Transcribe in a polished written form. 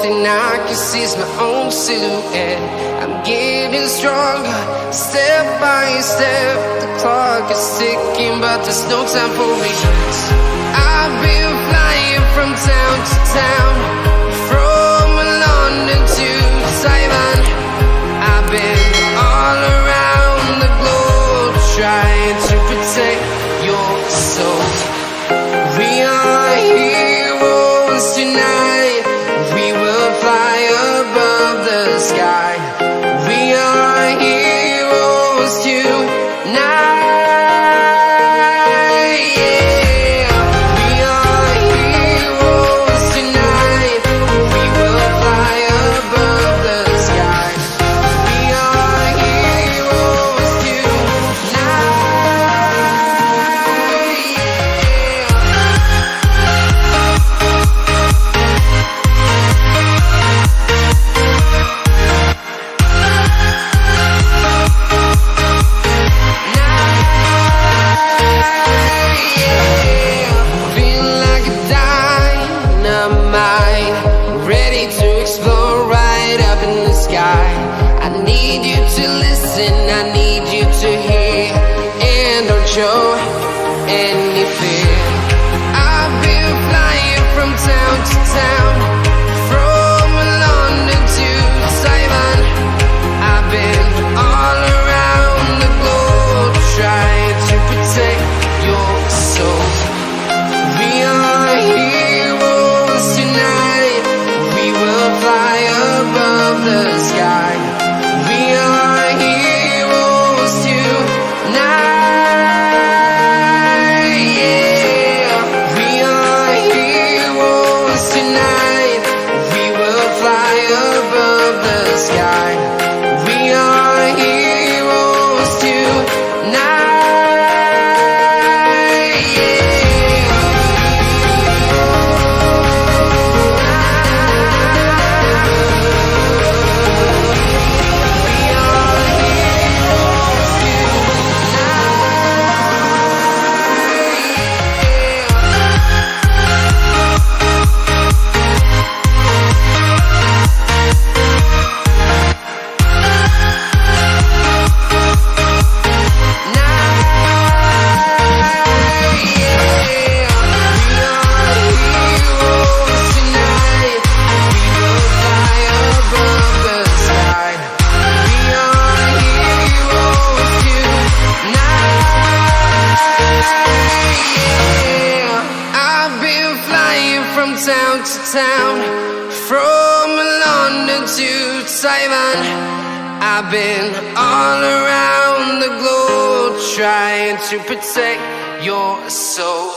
and I can seize my own silhouette. I'm getting stronger, step by step. The clock is ticking, but there's no time for regrets. I've been flying from town to town, from London to Taiwan. I've been all around the globe, trying to protect your soul. We are heroes tonight. We will fly above the sky. We are heroes tonight. Yeah. We are heroes tonight. We will fly above the sky. We are heroes tonight. I need you to listen, I need you to hear, and don't show any fear. I've been flying from town to town, from London to Taiwan. I've been all around the globe, trying to protect your soul. We are heroes tonight. We will fly above the sky. We are heroes tonight. Yeah. We are heroes tonight. We will fly above the sky. We are heroes tonight. From town to town, from London to Taiwan. I've been all around the globe, trying to protect your soul.